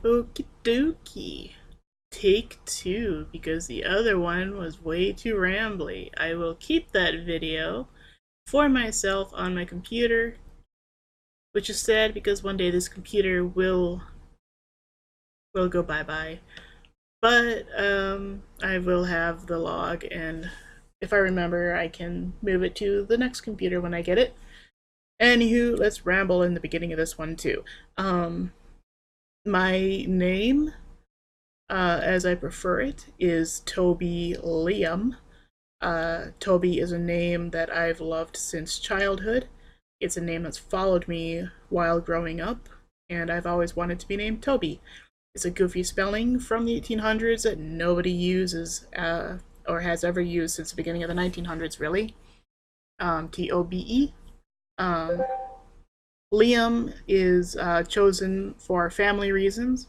Okie dokie. Take two, because the other one was way too rambly. I will keep that video for myself on my computer, which is sad because one day this computer will go bye-bye. But I will have the log, and if I remember, I can move it to the next computer when I get it. Anywho, let's ramble in the beginning of this one too. My name, as I prefer it, is Toby Liam. Toby is a name that I've loved since childhood. It's a name that's followed me while growing up, and I've always wanted to be named Toby. It's a goofy spelling from the 1800s that nobody uses or has ever used since the beginning of the 1900s, really. T-O-B-E. Liam is chosen for family reasons.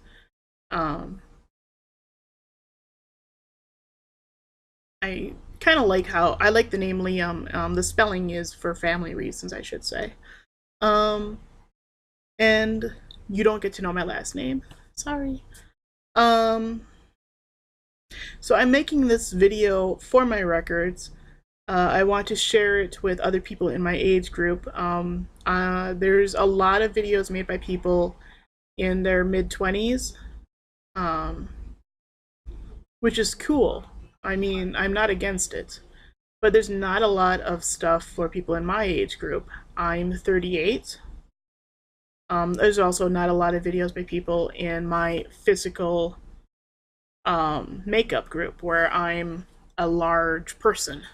I kind of like how I like the name Liam. The spelling is for family reasons, I should say. Um, and you don't get to know my last name. Sorry. Um, so I'm making this video for my records. I want to share it with other people in my age group. There's a lot of videos made by people in their mid-20s, which is cool. I mean, I'm not against it. But there's not a lot of stuff for people in my age group. I'm 38. There's also not a lot of videos by people in my physical makeup group, where I'm a large person.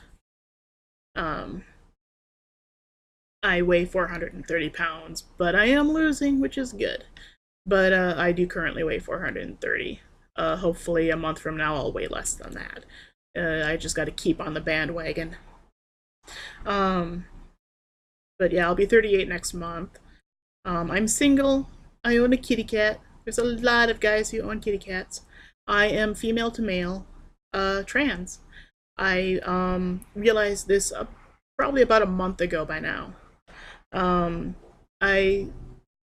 I weigh 430 pounds, but I am losing, which is good. But I do currently weigh 430. Hopefully a month from now I'll weigh less than that. I just got to keep on the bandwagon. But yeah, I'll be 38 next month. I'm single. I own a kitty cat. There's a lot of guys who own kitty cats. I am female to male, trans. I realized this probably about a month ago by now. I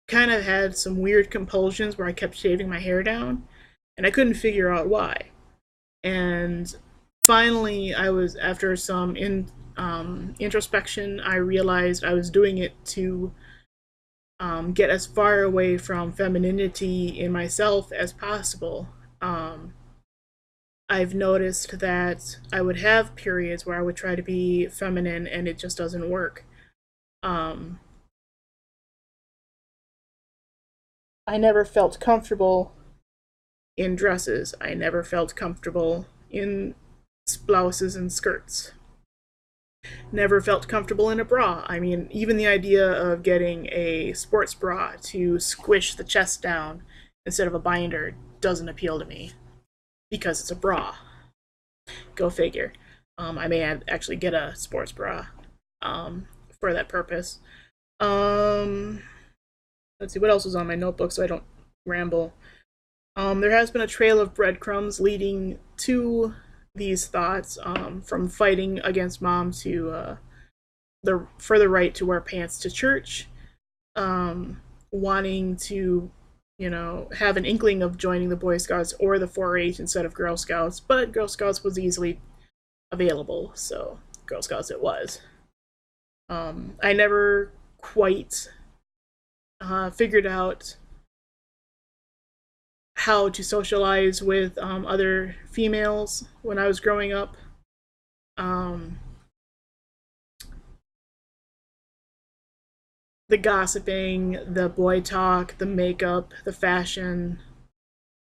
kind of had some weird compulsions where I kept shaving my hair down, and I couldn't figure out why. And finally, after some introspection, I realized I was doing it to get as far away from femininity in myself as possible. I've noticed that I would have periods where I would try to be feminine and it just doesn't work. I never felt comfortable in dresses. I never felt comfortable in blouses and skirts. Never felt comfortable in a bra. I mean, even the idea of getting a sports bra to squish the chest down instead of a binder doesn't appeal to me, because it's a bra. Go figure. I may actually get a sports bra for that purpose. Let's see, what else was on my notebook so I don't ramble. There has been a trail of breadcrumbs leading to these thoughts, from fighting against mom to for the right to wear pants to church, wanting to, have an inkling of joining the Boy Scouts or the 4-H instead of Girl Scouts, but Girl Scouts was easily available, so Girl Scouts it was. I never quite figured out how to socialize with other females when I was growing up. The gossiping, the boy talk, the makeup, the fashion,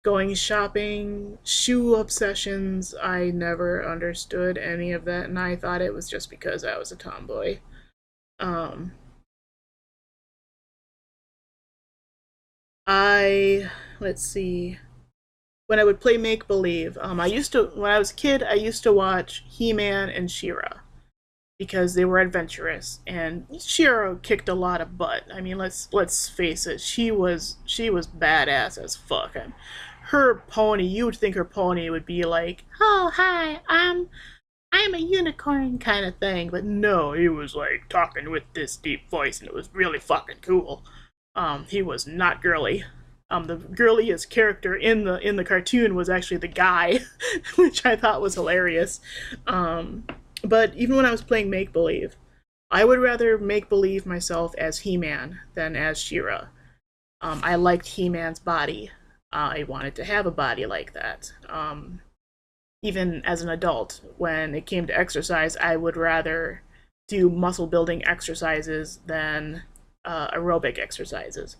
going shopping, shoe obsessions. I never understood any of that, and I thought it was just because I was a tomboy. Let's see, when I would play make-believe, when I was a kid, I used to watch He-Man and She-Ra because they were adventurous, and She-Ra kicked a lot of butt. I mean, let's face it, she was badass as fuck. And her pony, you would think her pony would be like, "Oh, hi, I'm a unicorn" kind of thing, but no, he was like talking with this deep voice, and it was really fucking cool. He was not girly. The girliest character in the cartoon was actually the guy, which I thought was hilarious. But even when I was playing make believe, I would rather make believe myself as He-Man than as She-Ra. I liked He-Man's body. I wanted to have a body like that. Even as an adult, when it came to exercise, I would rather do muscle building exercises than aerobic exercises.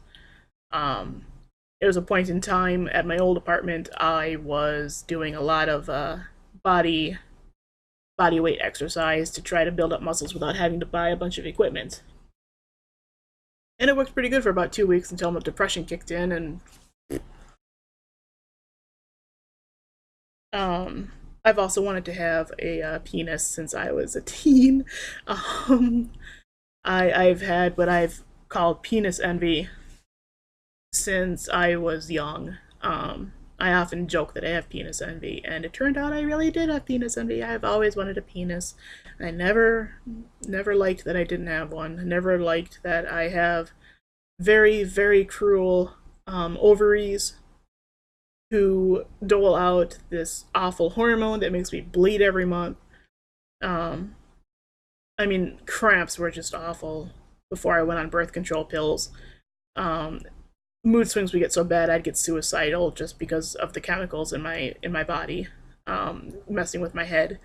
There was a point in time at my old apartment I was doing a lot of body weight exercise to try to build up muscles without having to buy a bunch of equipment. And it worked pretty good for about 2 weeks until my depression kicked in, and I've also wanted to have a penis since I was a teen. I've had what I've called penis envy since I was young. I often joke that I have penis envy, and it turned out I really did have penis envy. I've always wanted a penis. I never liked that I didn't have one. I never liked that I have very, very cruel ovaries who dole out this awful hormone that makes me bleed every month. I mean, cramps were just awful before I went on birth control pills. Mood swings would get so bad I'd get suicidal just because of the chemicals in my body, messing with my head,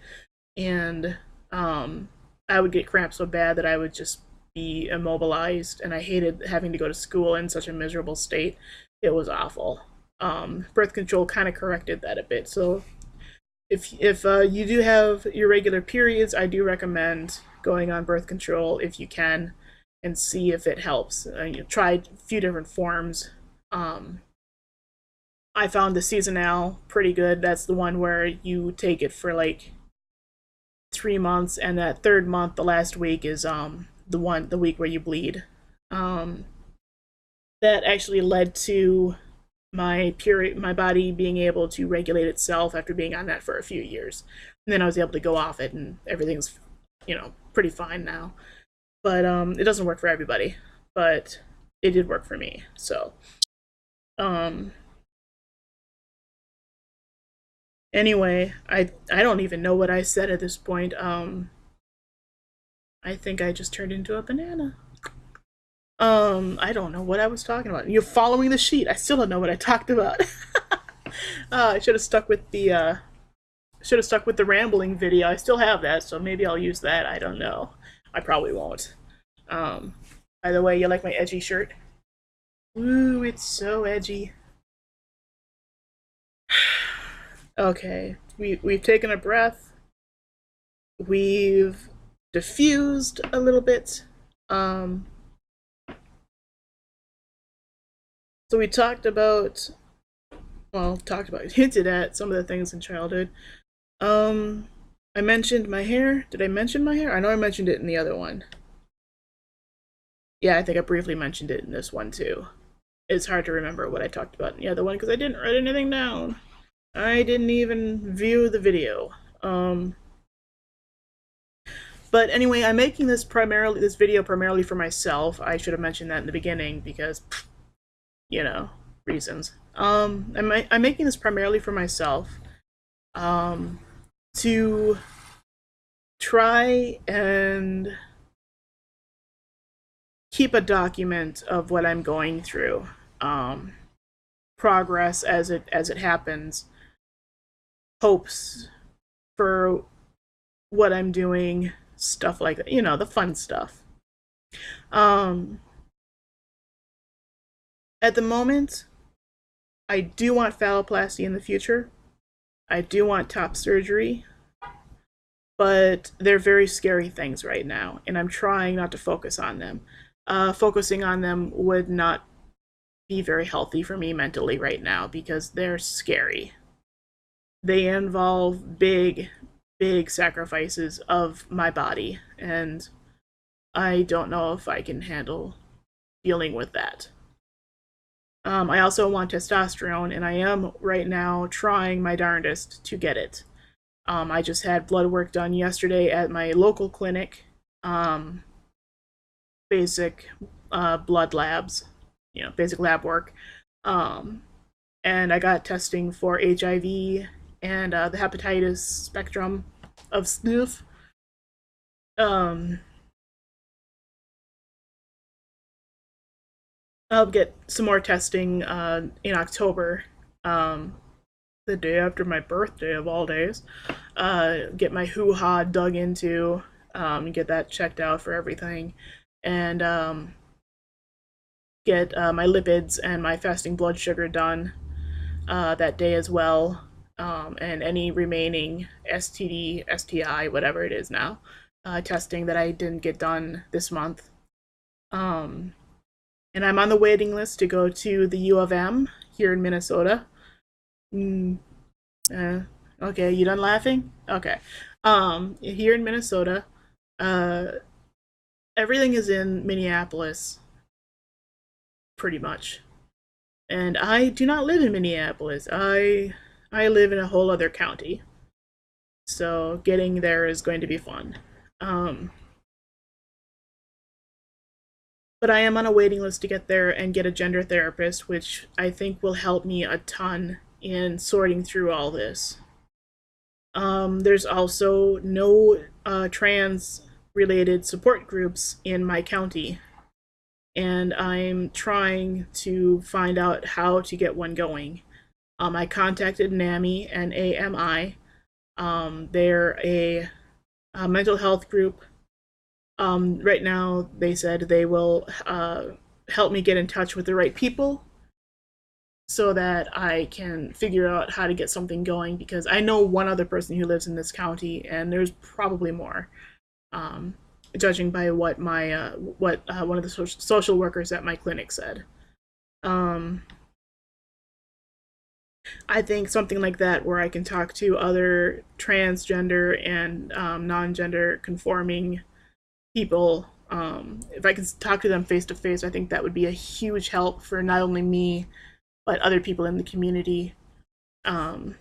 and I would get cramps so bad that I would just be immobilized, and I hated having to go to school in such a miserable state. It was awful. Birth control kind of corrected that a bit. So if you do have irregular periods, I do recommend going on birth control if you can, and see if it helps. You tried a few different forms. I found the seasonal pretty good. That's the one where you take it for like 3 months, and that third month, the last week, is the week where you bleed. That actually led to my body being able to regulate itself after being on that for a few years. And then I was able to go off it, and everything's, pretty fine now. But it doesn't work for everybody, but it did work for me. So anyway, I don't even know what I said at this point. I think I just turned into a banana. I don't know what I was talking about. You're following the sheet. I still don't know what I talked about. I should have stuck with the rambling video. I still have that, so maybe I'll use that. I don't know. I probably won't. By the way, you like my edgy shirt? Ooh, it's so edgy. Okay, we've taken a breath. We've diffused a little bit. So we hinted at some of the things in childhood. I mentioned my hair. Did I mention my hair? I know I mentioned it in the other one. Yeah, I think I briefly mentioned it in this one too. It's hard to remember what I talked about in the other one because I didn't write anything down. I didn't even view the video. But anyway, I'm making this video primarily for myself. I should have mentioned that in the beginning because, reasons. I'm making this primarily for myself. To try and keep a document of what I'm going through, progress as it happens, hopes for what I'm doing, stuff like that, the fun stuff. At the moment, I do want phalloplasty in the future. I do want top surgery, but they're very scary things right now, and I'm trying not to focus on them. Focusing on them would not be very healthy for me mentally right now because they're scary. They involve big, big sacrifices of my body, and I don't know if I can handle dealing with that. I also want testosterone, and I am right now trying my darndest to get it. I just had blood work done yesterday at my local clinic. Basic blood labs, basic lab work. And I got testing for HIV and the hepatitis spectrum of SNF. Um, I'll get some more testing in October, um, the day after my birthday of all days. Get my hoo-ha dug into, get that checked out for everything, and get my lipids and my fasting blood sugar done that day as well, and any remaining STD, STI, whatever it is now, testing that I didn't get done this month. Um, and I'm on the waiting list to go to the U of M here in Minnesota. Mm, uh, okay, you done laughing? Okay. Here in Minnesota, uh, everything is in Minneapolis, pretty much. And I do not live in Minneapolis. I live in a whole other county. So getting there is going to be fun. Um, but I am on a waiting list to get there and get a gender therapist, which I think will help me a ton in sorting through all this. There's also no trans related support groups in my county, and I'm trying to find out how to get one going. I contacted NAMI and AMI. They're a mental health group. Right now, they said they will help me get in touch with the right people so that I can figure out how to get something going, because I know one other person who lives in this county, and there's probably more, um, judging by what my one of the social workers at my clinic said. Um, I think something like that, where I can talk to other transgender and non-gender conforming people. If I can talk to them face to face, I think that would be a huge help for not only me but other people in the community. Um,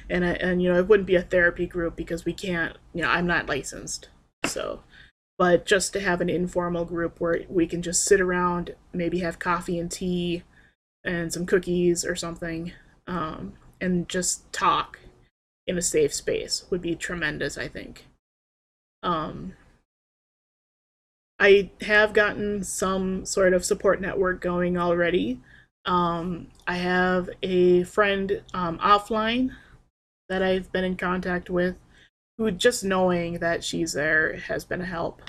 and it wouldn't be a therapy group because we can't. I'm not licensed, so. But just to have an informal group where we can just sit around, maybe have coffee and tea, and some cookies or something, and just talk in a safe space would be tremendous, I think. Um, I have gotten some sort of support network going already. I have a friend offline that I've been in contact with, who just knowing that she's there has been a help.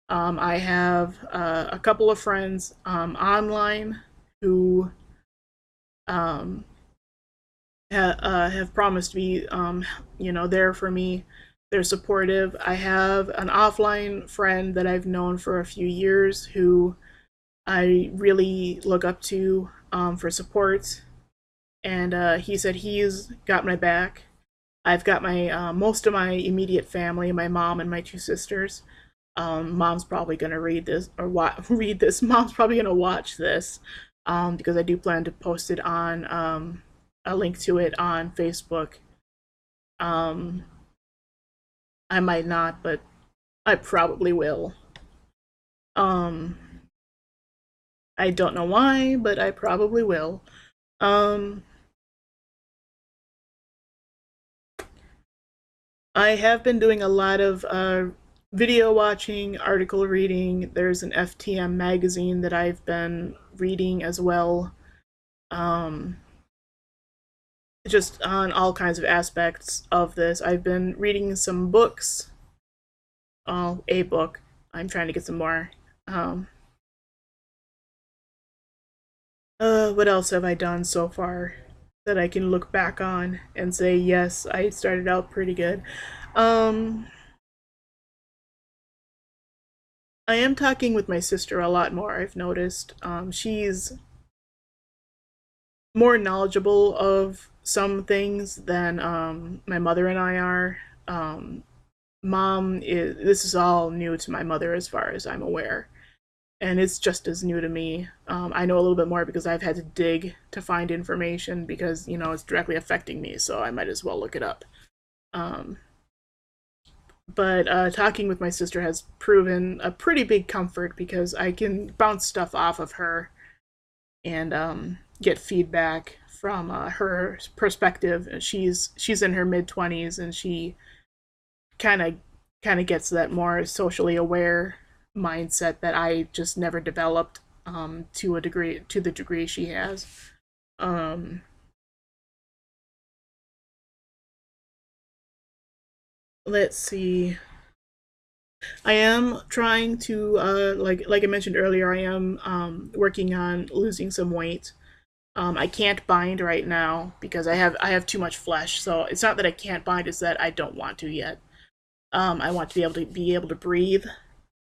I have a couple of friends online who um, have promised to be, there for me. They're supportive. I have an offline friend that I've known for a few years who I really look up to for support, and he said he's got my back. I've got my most of my immediate family, my mom and my two sisters. Mom's probably gonna read this or read this. Mom's probably gonna watch this because I do plan to post it on a link to it on Facebook. Um, I might not, but I probably will. Um, I don't know why, but I probably will. Um, I have been doing a lot of video watching, article reading. There's an FtM magazine that I've been reading as well. Um, just on all kinds of aspects of this. I've been reading some books. Oh, a book. I'm trying to get some more. Um, what else have I done so far that I can look back on and say, yes, I started out pretty good? Um, I am talking with my sister a lot more, I've noticed. She's more knowledgeable of some things than my mother and I are. Um, this is all new to my mother as far as I'm aware, and it's just as new to me. I know a little bit more because I've had to dig to find information because it's directly affecting me, so I might as well look it up. Um, but talking with my sister has proven a pretty big comfort because I can bounce stuff off of her, and get feedback from her perspective. She's in her mid-20s, and she kind of gets that more socially aware mindset that I just never developed to the degree she has. Um, let's see. I am trying to like I mentioned earlier, I am working on losing some weight. I can't bind right now because I have too much flesh. So it's not that I can't bind; it's that I don't want to yet. I want to be able to breathe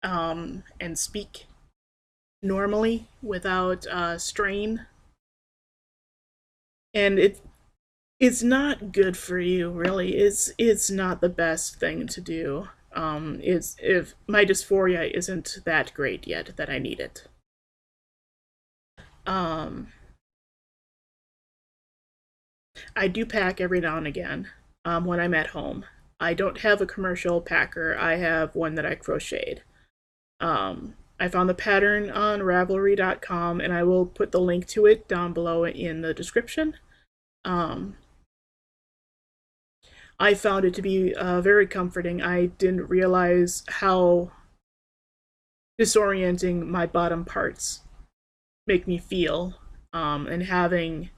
and speak normally without strain. And it's not good for you, really. It's not the best thing to do. It's if my dysphoria isn't that great yet that I need it. Um, I do pack every now and again when I'm at home. I don't have a commercial packer. I have one that I crocheted. I found the pattern on Ravelry.com, and I will put the link to it down below in the description. Um, I found it to be very comforting. I didn't realize how disorienting my bottom parts make me feel, and having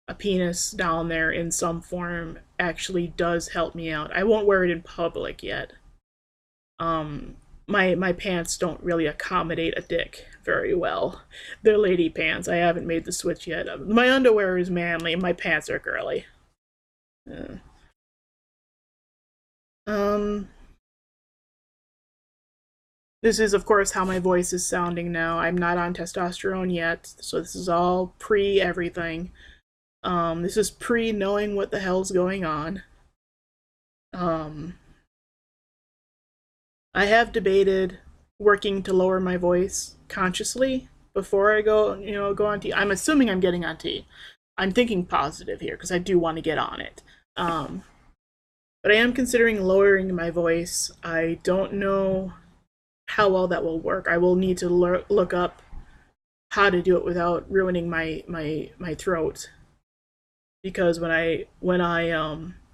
a penis down there in some form actually does help me out. I won't wear it in public yet. Um, my pants don't really accommodate a dick very well. They're lady pants. I haven't made the switch yet. My underwear is manly. My pants are girly. Uh, um, this is, of course, how my voice is sounding now. I'm not on testosterone yet, so this is all pre everything. This is pre knowing what the hell's going on. Um, I have debated working to lower my voice consciously before I go on T. I'm assuming I'm getting on T. I'm thinking positive here because I do want to get on it. But I am considering lowering my voice. I don't know how well that will work. I will need to look up how to do it without ruining my throat, because when I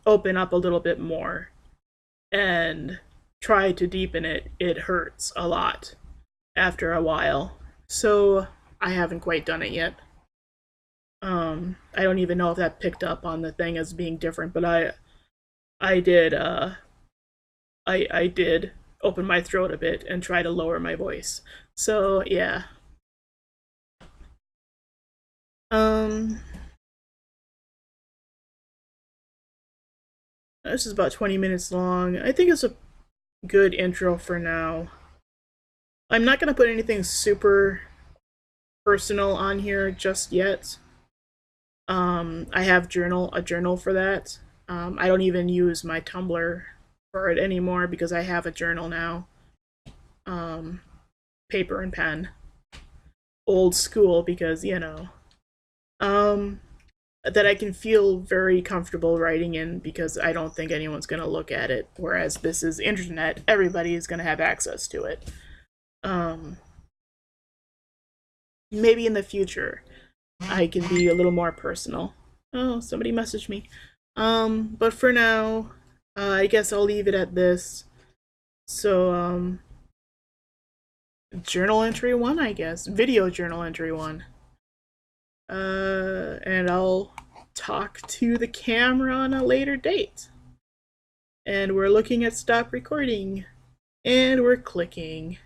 open up a little bit more and try to deepen it, it hurts a lot after a while. So I haven't quite done it yet. I don't even know if that picked up on the thing as being different, but I did I did open my throat a bit and try to lower my voice. So yeah. Um this is about 20 minutes long. I think it's a good intro for now. I'm not gonna put anything super personal on here just yet. I have a journal for that. I don't even use my Tumblr for it anymore because I have a journal now. Um, paper and pen. Old school because, that I can feel very comfortable writing in because I don't think anyone's going to look at it. Whereas this is internet, everybody is going to have access to it. Maybe in the future I can be a little more personal. Oh, somebody messaged me. But for now, I guess I'll leave it at this. So, journal entry 1, I guess. Video journal entry 1. And I'll talk to the camera on a later date. And we're looking at stop recording. And we're clicking.